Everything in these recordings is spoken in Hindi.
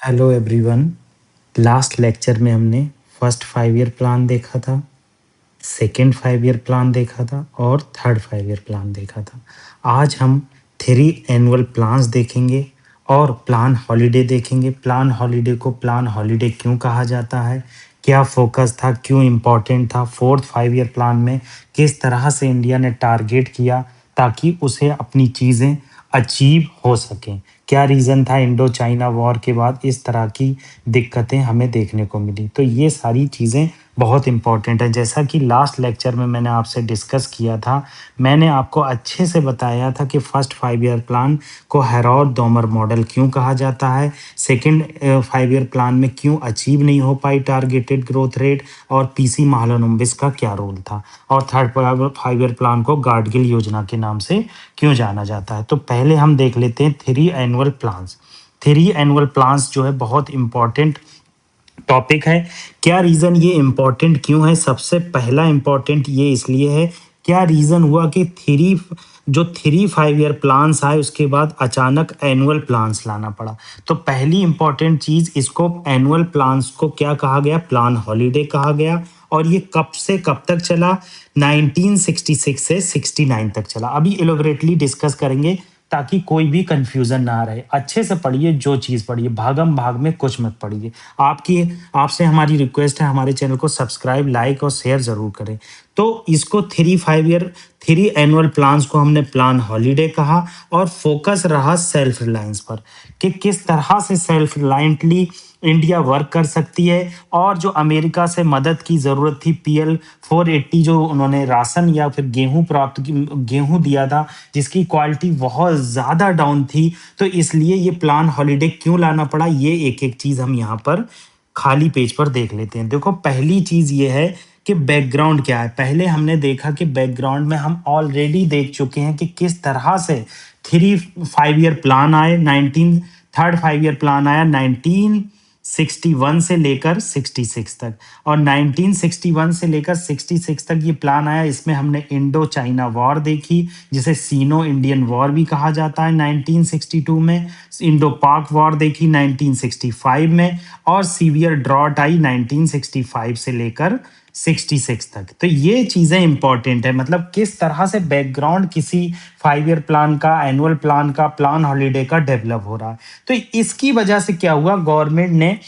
Hello everyone. लास्ट लेक्चर में हमने फर्स्ट 5 ईयर प्लान देखा था, सेकंड 5 ईयर प्लान देखा था और थर्ड 5 ईयर प्लान देखा था। आज हम 3 एनुअल प्लान्स देखेंगे और प्लान हॉलिडे देखेंगे। प्लान हॉलिडे को प्लान हॉलिडे क्यों कहा जाता है, क्या फोकस था, क्यों इम्पोर्टेंट था, फोर्थ 5 ईयर प्लान में किस तरह से इंडिया ने टारगेट किया ताकि उसे अपनी चीज़ें अचीव हो सकें, क्या रीज़न था इंडो चाइना वॉर के बाद इस तरह की दिक्कतें हमें देखने को मिली। तो ये सारी चीज़ें बहुत इम्पोर्टेंट है। जैसा कि लास्ट लेक्चर में मैंने आपसे डिस्कस किया था, मैंने आपको अच्छे से बताया था कि फर्स्ट 5 ईयर प्लान को हेरॉड डोमर मॉडल क्यों कहा जाता है, सेकंड 5 ईयर प्लान में क्यों अचीव नहीं हो पाई टारगेटेड ग्रोथ रेट और पीसी महालनोबिस का क्या रोल था, और थर्ड 5 ईयर प्लान को गाडगिल योजना के नाम से क्यों जाना जाता है। तो पहले हम देख लेते हैं 3 एनुअल प्लान्स। 3 एनुअल प्लान्स जो है बहुत इंपॉर्टेंट टॉपिक है। क्या रीज़न ये इम्पोर्टेंट क्यों है? सबसे पहला इम्पोर्टेंट ये इसलिए है, क्या रीज़न हुआ कि 5 ईयर प्लान्स आए उसके बाद अचानक एनुअल प्लान्स लाना पड़ा। तो पहली इम्पोर्टेंट चीज़, इसको एनुअल प्लान्स को क्या कहा गया? प्लान हॉलिडे कहा गया। और ये कब से कब तक चला? 1966 से 69 तक चला। अभी इलोबरेटली डिस्कस करेंगे ताकि कोई भी कंफ्यूजन ना रहे। अच्छे से पढ़िए, जो चीज़ पढ़िए, भागम भाग में कुछ मत पढ़िए। आपकी आपसे हमारी रिक्वेस्ट है, हमारे चैनल को सब्सक्राइब, लाइक और शेयर ज़रूर करें। तो इसको 3 एनुअल प्लान्स को हमने प्लान हॉलिडे कहा और फोकस रहा सेल्फ रिलायंस पर कि किस तरह से सेल्फ रिलायंटली इंडिया वर्क कर सकती है। और जो अमेरिका से मदद की ज़रूरत थी, पीएल 480 जो उन्होंने राशन या फिर गेहूं दिया था जिसकी क्वालिटी बहुत ज़्यादा डाउन थी, तो इसलिए ये प्लान हॉलिडे क्यों लाना पड़ा, ये एक एक चीज़ हम यहाँ पर खाली पेज पर देख लेते हैं। देखो, पहली चीज़ ये है कि बैकग्राउंड क्या है। पहले हमने देखा कि बैकग्राउंड में हम ऑलरेडी देख चुके हैं कि किस तरह से 3 5 ईयर प्लान आए। 19 थर्ड 5 ईयर प्लान आया 1961 से लेकर 66 तक, और 1961 से लेकर 66 तक ये प्लान आया। इसमें हमने इंडो चाइना वॉर देखी, जिसे सीनो इंडियन वॉर भी कहा जाता है 1962 में। इंडो पाक वॉर देखी 1965 में, और सीवियर ड्रॉट आई 1965 से लेकर 66 तक। तो ये चीज़ें इंपॉर्टेंट है, मतलब किस तरह से बैकग्राउंड किसी 5 ईयर प्लान का, एनुअल प्लान का, प्लान हॉलिडे का डेवलप हो रहा है। तो इसकी वजह से क्या हुआ, गवर्नमेंट ने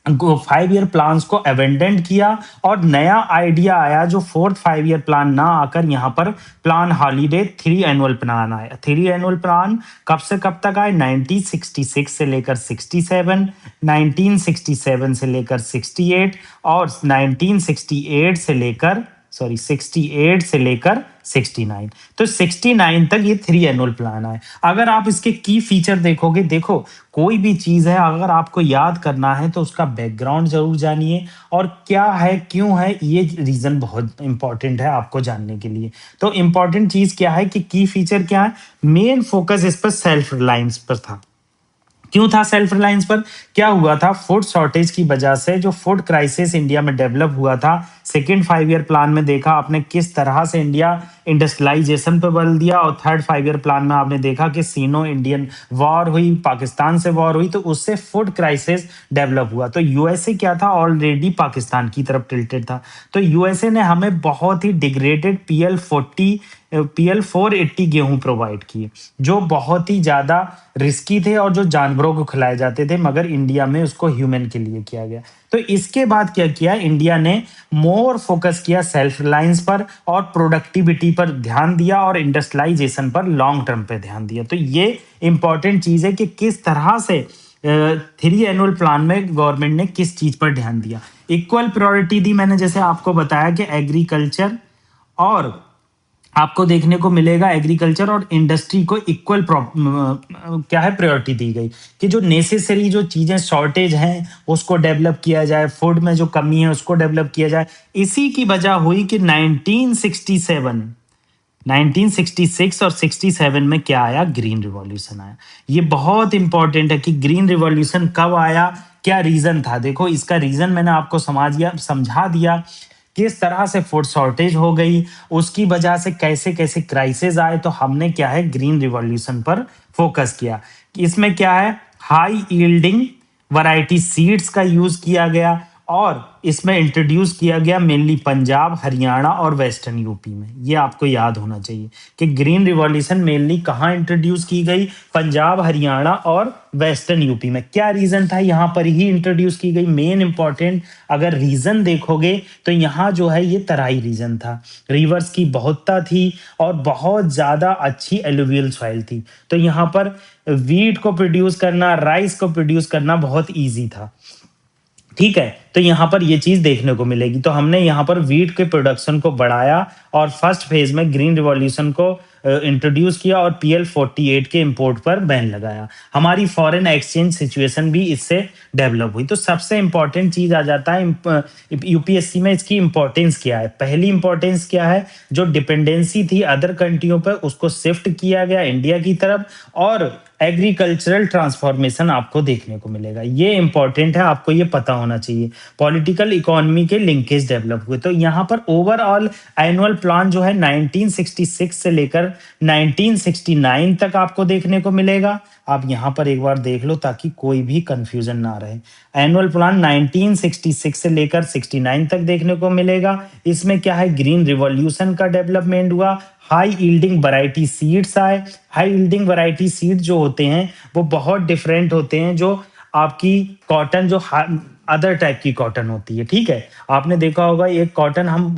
5 ईयर प्लान्स को अबेंडन किया और नया आइडिया आया जो फोर्थ 5 ईयर प्लान ना आकर यहाँ पर प्लान हॉलिडे 3 एनुअल प्लान आया। 3 एनुअल प्लान कब से कब तक आए? 1966 से लेकर 67, 1967 से लेकर 68 और 1968 से लेकर 69। तो 69 तक ये 3 एनुअल प्लान आए। अगर आप इसके की फीचर देखोगे, देखो कोई भी चीज है अगर आपको याद करना है तो उसका बैकग्राउंड जरूर जानिए, और क्या है, क्यों है, ये रीजन बहुत इंपॉर्टेंट है आपको जानने के लिए। तो इंपॉर्टेंट चीज क्या है कि की फीचर क्या है? मेन फोकस इस पर सेल्फ रिलायंस पर था। क्यों था सेल्फ रिलायंस पर? क्या हुआ था, फूड शॉर्टेज की वजह से जो फूड क्राइसिस इंडिया में डेवलप हुआ था। सेकेंड 5 ईयर प्लान में देखा आपने किस तरह से इंडिया इंडस्ट्रियलाइजेशन पर बल दिया, और थर्ड 5 ईयर प्लान में आपने देखा कि सीनो इंडियन वॉर हुई, पाकिस्तान से वॉर हुई, तो उससे फूड क्राइसिस डेवलप हुआ। तो यूएसए क्या था, ऑलरेडी पाकिस्तान की तरफ टिल्टेड था। तो यूएसए ने हमें बहुत ही डिग्रेडेड पीएल 480 गेहूं प्रोवाइड किए, जो बहुत ही ज्यादा रिस्की थे और जो जानवरों को खिलाए जाते थे, मगर इंडिया में उसको ह्यूमन के लिए किया गया। तो इसके बाद क्या किया, इंडिया ने मोर फोकस किया सेल्फ रिलायंस पर और प्रोडक्टिविटी पर ध्यान दिया और इंडस्ट्रियलाइजेशन पर लॉन्ग टर्म पे ध्यान दिया। तो ये इंपॉर्टेंट चीज है कि किस तरह से 3 एनुअल प्लान में गवर्नमेंट ने किस चीज पर ध्यान दिया। इक्वल प्रायोरिटी दी मैंने, जैसे आपको बताया कि एग्रीकल्चर, और आपको देखने को मिलेगा एग्रीकल्चर और इंडस्ट्री को इक्वल क्या है, प्रायोरिटी दी गई कि जो नेसेसरी जो चीजें शॉर्टेज हैं उसको डेवलप किया जाए, फूड में जो कमी है उसको डेवलप किया जाए। इसी की वजह हुई कि 1966 और 67 में क्या आया, ग्रीन रिवॉल्यूशन आया। ये बहुत इंपॉर्टेंट है कि ग्रीन रिवॉल्यूशन कब आया, क्या रीजन था। देखो, इसका रीजन मैंने आपको समझा दिया, किस तरह से फूड शॉर्टेज हो गई, उसकी वजह से कैसे कैसे क्राइसिस आए। तो हमने क्या है, ग्रीन रिवॉल्यूशन पर फोकस किया। इसमें क्या है, हाई यील्डिंग वैरायटी सीड्स का यूज किया गया और इसमें इंट्रोड्यूस किया गया मेनली पंजाब, हरियाणा और वेस्टर्न यूपी में। ये आपको याद होना चाहिए कि ग्रीन रिवॉल्यूशन मेनली कहाँ इंट्रोड्यूस की गई, पंजाब, हरियाणा और वेस्टर्न यूपी में। क्या रीजन था यहाँ पर ही इंट्रोड्यूस की गई? मेन इंपॉर्टेंट अगर रीजन देखोगे तो यहाँ जो है ये तराई रीजन था, रिवर्स की बहुतता थी और बहुत ज्यादा अच्छी एलुवियल सॉइल थी। तो यहाँ पर वीट को प्रोड्यूस करना, राइस को प्रोड्यूस करना बहुत ईजी था। ठीक है, तो यहाँ पर ये चीज देखने को मिलेगी। तो हमने यहाँ पर वीट के प्रोडक्शन को बढ़ाया और फर्स्ट फेज में ग्रीन रिवॉल्यूशन को इंट्रोड्यूस किया और PL48 के इंपोर्ट पर बैन लगाया। हमारी फॉरेन एक्सचेंज सिचुएशन भी इससे डेवलप हुई। तो सबसे इंपॉर्टेंट चीज आ जाता है यूपीएससी में, इसकी इंपॉर्टेंस क्या है। पहली इंपॉर्टेंस क्या है, जो डिपेंडेंसी थी अदर कंट्रियों पर उसको शिफ्ट किया गया इंडिया की तरफ और एग्रीकल्चरल ट्रांसफॉर्मेशन आपको देखने को मिलेगा। ये इंपॉर्टेंट है, आपको ये पता होना चाहिए। पॉलिटिकल इकोनॉमी के लिंकेज डेवलप हुए। तो यहाँ पर ओवरऑल एनुअल प्लान जो है 1966 से लेकर 1969 तक आपको देखने को मिलेगा। आप यहाँ पर एक बार देख लो ताकि कोई भी कंफ्यूजन ना रहे। एनुअल प्लान 1966 से लेकर 69 तक देखने को मिलेगा। इसमें क्या है, ग्रीन रिवॉल्यूशन का डेवलपमेंट हुआ, हाई यील्डिंग वैरायटी सीड्स आए। हाई यील्डिंग वैरायटी सीड जो होते हैं वो बहुत डिफरेंट होते हैं, जो आपकी कॉटन जो अदर टाइप की कॉटन होती है। ठीक है, आपने देखा होगा एक कॉटन हम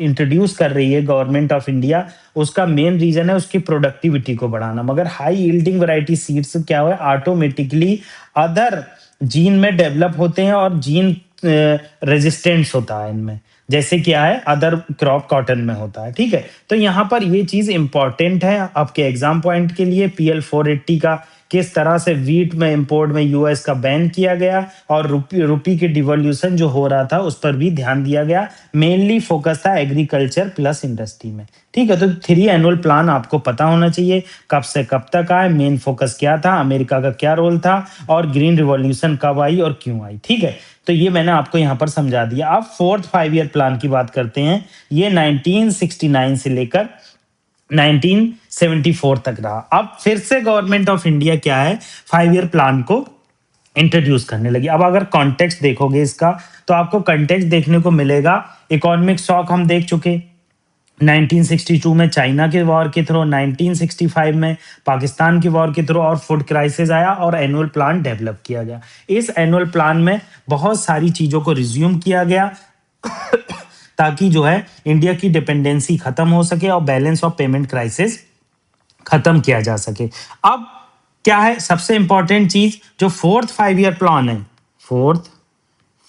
इंट्रोड्यूस कर रही है गवर्नमेंट ऑफ इंडिया, उसका मेन रीजन है उसकी प्रोडक्टिविटी को बढ़ाना। मगर हाई यील्डिंग वैरायटी सीड्स क्या हुआ, ऑटोमेटिकली अदर जीन में डेवलप होते हैं और जीन रेजिस्टेंस होता है इनमें, जैसे क्या है अदर क्रॉप कॉटन में होता है। ठीक है, तो यहाँ पर ये चीज इंपॉर्टेंट है आपके एग्जाम पॉइंट के लिए। PL480 का किस तरह से वीट में इंपोर्ट में यूएस का बैन किया गया और रुपी की डिवोल्यूशन जो हो रहा था उस पर भी ध्यान दिया गया। मेनली फोकस था एग्रीकल्चर प्लस इंडस्ट्री में। ठीक है, तो 3 एनुअल प्लान आपको पता होना चाहिए, कब से कब तक आए, मेन फोकस क्या था, अमेरिका का क्या रोल था और ग्रीन रिवॉल्यूशन कब आई और क्यों आई। ठीक है, तो ये मैंने आपको यहाँ पर समझा दिया। अब 4th 5 ईयर प्लान की बात करते हैं। ये 1969 से लेकर 1974 तक रहा। अब फिर से गवर्नमेंट ऑफ इंडिया क्या है, 5 ईयर प्लान को इंट्रोड्यूस करने लगी। अब अगर कॉन्टेक्स्ट देखोगे इसका तो आपको कॉन्टेक्स्ट देखने को मिलेगा। इकोनॉमिक शॉक हम देख चुके 1962 में चाइना के वॉर के थ्रू, 1965 में पाकिस्तान की वॉर के थ्रू और फूड क्राइसिस आया और एनुअल प्लान डेवलप किया गया। इस एनुअल प्लान में बहुत सारी चीजों को रिज्यूम किया गया ताकि जो है इंडिया की डिपेंडेंसी खत्म हो सके और बैलेंस ऑफ पेमेंट क्राइसिस खत्म किया जा सके। अब क्या है सबसे इंपॉर्टेंट चीज, जो 4th 5 ईयर प्लान है, 4th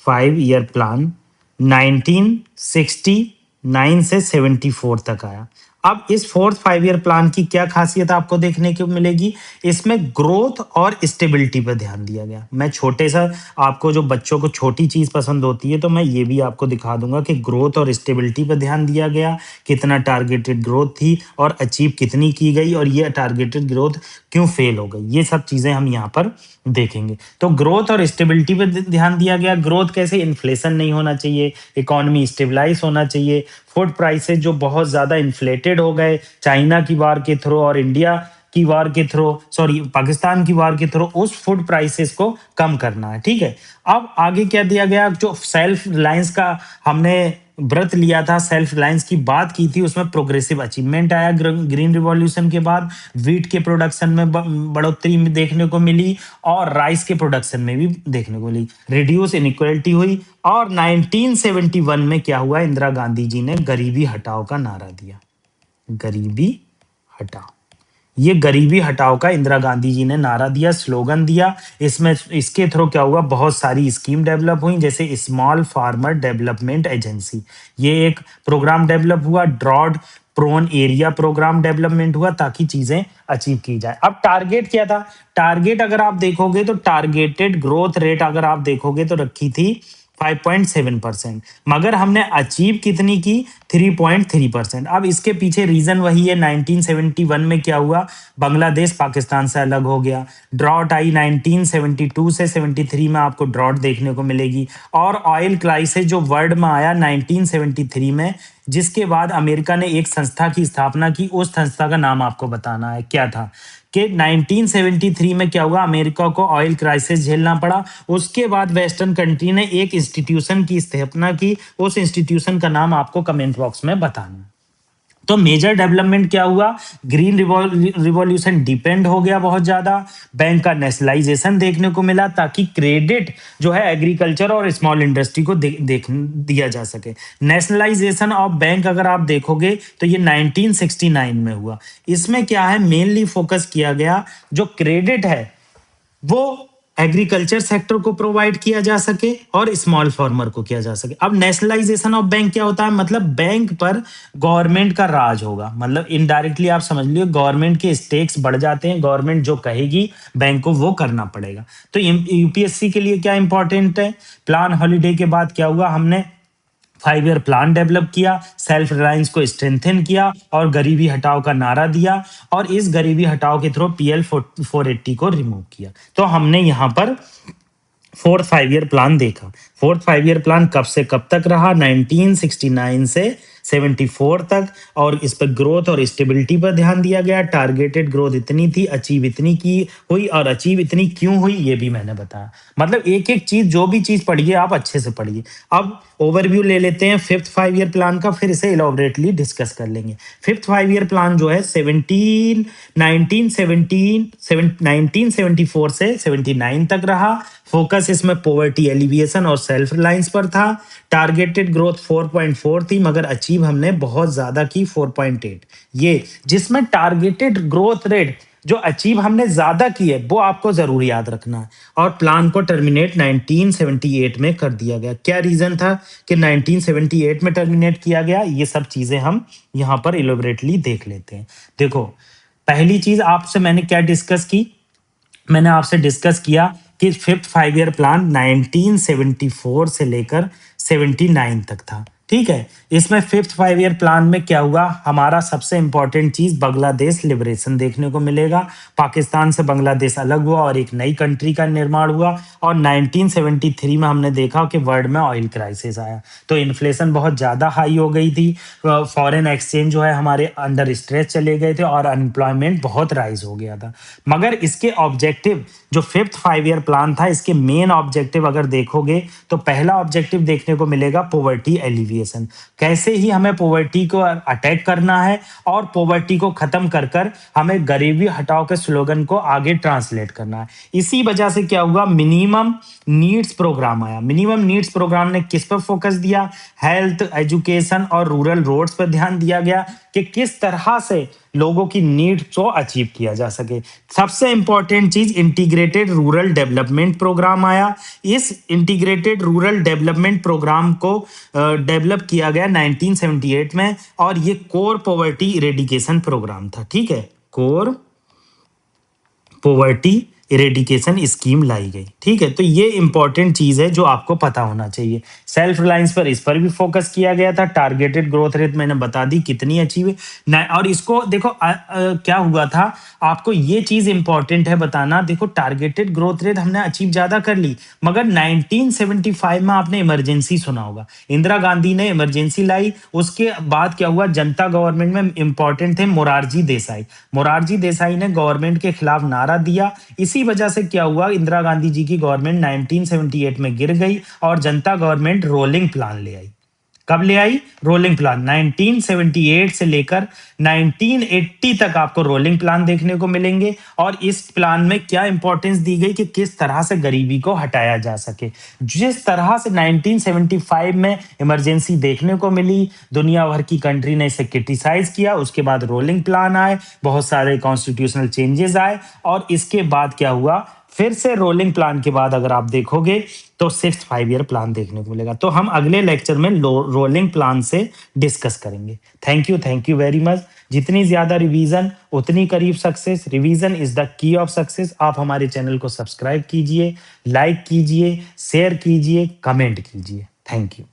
5 ईयर प्लान 1969 से 74 तक आया। अब इस 4th 5 ईयर प्लान की क्या खासियत आपको देखने को मिलेगी, इसमें ग्रोथ और स्टेबिलिटी पर ध्यान दिया गया। मैं छोटे सा आपको, जो बच्चों को छोटी चीज पसंद होती है, तो मैं ये भी आपको दिखा दूंगा कि ग्रोथ और स्टेबिलिटी पर ध्यान दिया गया, कितना टारगेटेड ग्रोथ थी और अचीव कितनी की गई और ये टारगेटेड ग्रोथ क्यों फेल हो गई, ये सब चीजें हम यहाँ पर देखेंगे। तो ग्रोथ और स्टेबिलिटी पे ध्यान दिया गया। ग्रोथ कैसे, इन्फ्लेशन नहीं होना चाहिए, इकोनॉमी स्टेबलाइज होना चाहिए, फूड प्राइसेस जो बहुत ज्यादा इन्फ्लेटेड हो गए चाइना की वार के थ्रू और इंडिया की वार के थ्रू, सॉरी पाकिस्तान की वार के थ्रू, उस फूड प्राइसेस को कम करना है। ठीक है, अब आगे क्या दिया गया, जो सेल्फ रिलायंस का हमने व्रत लिया था, सेल्फ रिलायंस की बात की थी, उसमें प्रोग्रेसिव अचीवमेंट आया। ग्रीन रिवॉल्यूशन के बाद वीट के प्रोडक्शन में बढ़ोतरी देखने को मिली और राइस के प्रोडक्शन में भी देखने को मिली। रिड्यूस इनइक्वालिटी हुई और 1971 में क्या हुआ, इंदिरा गांधी जी ने गरीबी हटाओ का नारा दिया। गरीबी हटाओ, ये गरीबी हटाओ का इंदिरा गांधी जी ने नारा दिया, स्लोगन दिया। इसमें इसके थ्रू क्या हुआ, बहुत सारी स्कीम डेवलप हुई, जैसे स्मॉल फार्मर डेवलपमेंट एजेंसी, ये एक प्रोग्राम डेवलप हुआ। Drought prone area programme development हुआ ताकि चीजें अचीव की जाए। अब टारगेट क्या था, टारगेट अगर आप देखोगे तो टारगेटेड ग्रोथ रेट अगर आप देखोगे तो रखी थी 5.7%, मगर हमने अचीव कितनी की, 3.3%। अब इसके पीछे रीजन वही है, 1971 में क्या हुआ, बांग्लादेश पाकिस्तान से अलग हो गया। ड्रॉट आई 1972 से 73 में, आपको ड्रॉट देखने को मिलेगी। और ऑयल क्राइसिस जो वर्ल्ड में आया 1973 में, जिसके बाद अमेरिका ने एक संस्था की स्थापना की। उस संस्था का नाम आपको बताना है क्या था, कि 1973 में क्या हुआ, अमेरिका को ऑयल क्राइसिस झेलना पड़ा। उसके बाद वेस्टर्न कंट्री ने एक इंस्टीट्यूशन की स्थापना की। उस इंस्टीट्यूशन का नाम आपको कमेंट बॉक्स में बताना। तो मेजर डेवलपमेंट क्या हुआ, ग्रीन रिवॉल्यूशन डिपेंड हो गया बहुत ज्यादा। बैंक का नेशनलाइजेशन देखने को मिला ताकि क्रेडिट जो है एग्रीकल्चर और स्मॉल इंडस्ट्री को देख दिया जा सके। नेशनलाइजेशन ऑफ बैंक अगर आप देखोगे तो ये 1969 में हुआ। इसमें क्या है, मेनली फोकस किया गया जो क्रेडिट है वो एग्रीकल्चर सेक्टर को प्रोवाइड किया जा सके और स्मॉल फार्मर को किया जा सके। अब नेशनलाइजेशन ऑफ बैंक क्या होता है, मतलब बैंक पर गवर्नमेंट का राज होगा। मतलब इनडायरेक्टली आप समझ लियो गवर्नमेंट के स्टेक्स बढ़ जाते हैं, गवर्नमेंट जो कहेगी बैंक को वो करना पड़ेगा। तो यूपीएससी के लिए क्या इंपॉर्टेंट है, प्लान हॉलीडे के बाद क्या हुआ, हमने 5 ईयर प्लान डेवलप किया, सेल्फ रिलायंस को स्ट्रेंथन किया और गरीबी हटाओ का नारा दिया, और इस गरीबी हटाओ के थ्रू पीएल 480 को रिमूव किया। तो हमने यहाँ पर 4th 5 ईयर प्लान देखा। 4th 5 ईयर प्लान कब से कब तक रहा, 1969 से 74 तक, और इस पर ग्रोथ और स्टेबिलिटी पर ध्यान दिया गया। टारगेटेड ग्रोथ इतनी थी, अचीव इतनी की हुई, और अचीव इतनी क्यों हुई ये भी मैंने बताया। मतलब एक एक चीज, जो भी चीज पढ़िए आप अच्छे से पढ़िए। अब ओवरव्यू ले लेते हैं 5th 5 ईयर प्लान का, फिर इसे इलॉबरेटली डिस्कस कर लेंगे। 5th 5 ईयर प्लान जो है 1974 से 79 तक रहा। फोकस इसमें पॉवर्टी एलिविएशन और सेल्फ रिलायंस पर था। टारगेटेड ग्रोथ 4.4 थी, मगर अचीव हमने बहुत ज्यादा की, 4.8। ये जिसमें टारगेटेड ग्रोथ रेट जो अचीव हमने ज्यादा की है वो आपको जरूर याद रखना है। और प्लान को टर्मिनेट 1978 में कर दिया गया। क्या रीजन था कि 1978 में टर्मिनेट किया गया, ये सब चीजें हम यहाँ पर इलोबरेटली देख लेते हैं। देखो, पहली चीज आपसे मैंने क्या डिस्कस की, मैंने आपसे डिस्कस किया कि 5th 5 ईयर प्लान 1974 से लेकर 79 तक था। ठीक है, इसमें 5th 5 ईयर प्लान में क्या हुआ, हमारा सबसे इंपॉर्टेंट चीज बांग्लादेश लिबरेशन देखने को मिलेगा। पाकिस्तान से बांग्लादेश अलग हुआ और एक नई कंट्री का निर्माण हुआ। और 1973 में हमने देखा कि वर्ल्ड में ऑयल क्राइसिस आया, तो इन्फ्लेशन बहुत ज्यादा हाई हो गई थी, फॉरेन एक्सचेंज जो है हमारे अंडर स्ट्रेस चले गए थे, और अनएम्प्लॉयमेंट बहुत राइज हो गया था। मगर इसके ऑब्जेक्टिव जो 5th 5 ईयर प्लान था, इसके मेन ऑब्जेक्टिव अगर देखोगे तो पहला ऑब्जेक्टिव देखने को मिलेगा पॉवर्टी एलिविएशन। कैसे ही हमें पॉवर्टी को अटैक करना है और पॉवर्टी को खत्म कर कर हमें गरीबी हटाओ के स्लोगन को आगे ट्रांसलेट करना है। इसी वजह से क्या हुआ, मिनिमम नीड्स प्रोग्राम आया। मिनिमम नीड्स प्रोग्राम ने किस पर फोकस दिया, हेल्थ, एजुकेशन और रूरल रोड्स पर ध्यान दिया गया कि किस तरह से लोगों की नीड को अचीव किया जा सके। सबसे इंपॉर्टेंट चीज इंटीग्रेटेड रूरल डेवलपमेंट प्रोग्राम आया। इस इंटीग्रेटेड रूरल डेवलपमेंट प्रोग्राम को डेवलप किया गया 1978 में, और ये कोर पॉवर्टी इरेडिकेशन प्रोग्राम था। ठीक है, कोर पॉवर्टी इरेडिकेशन स्कीम लाई गई। ठीक है, तो ये इंपॉर्टेंट चीज है जो आपको पता होना चाहिए। सेल्फ रिलायंस पर, इस पर भी फोकस किया गया था। टारगेटेड ग्रोथ रेट मैंने बता दी कितनी अचीव है। और इसको देखो क्या हुआ था, आपको ये चीज इंपॉर्टेंट है बताना। देखो, टारगेटेड ग्रोथ रेट हमने अचीव ज्यादा कर ली, मगर 1975 में आपने इमरजेंसी सुना होगा, इंदिरा गांधी ने इमरजेंसी लाई। उसके बाद क्या हुआ, जनता गवर्नमेंट में इंपॉर्टेंट थे मोरारजी देसाई। मोरारजी देसाई ने गवर्नमेंट के खिलाफ नारा दिया। इसी वजह से क्या हुआ, इंदिरा गांधी जी की गवर्नमेंट 1978 में गिर गई और जनता गवर्नमेंट रोलिंग प्लान ले आई। कब ले आई, रोलिंग प्लान 1978 से लेकर 1980 तक आपको रोलिंग प्लान देखने को मिलेंगे। और इस प्लान में क्या इंपॉर्टेंस दी गई कि किस तरह से गरीबी को हटाया जा सके। जिस तरह से 1975 में इमरजेंसी देखने को मिली, दुनिया भर की कंट्री ने इसे क्रिटिसाइज किया। उसके बाद रोलिंग प्लान आए, बहुत सारे कॉन्स्टिट्यूशनल चेंजेस आए, और इसके बाद क्या हुआ, फिर से रोलिंग प्लान के बाद अगर आप देखोगे तो 6th 5 ईयर प्लान देखने को मिलेगा। तो हम अगले लेक्चर में रोलिंग प्लान से डिस्कस करेंगे। Thank you very much. जितनी ज्यादा रिवीजन उतनी करीब success. Revision is the key of success. आप हमारे चैनल को सब्सक्राइब कीजिए, लाइक कीजिए, शेयर कीजिए, कमेंट कीजिए। Thank you.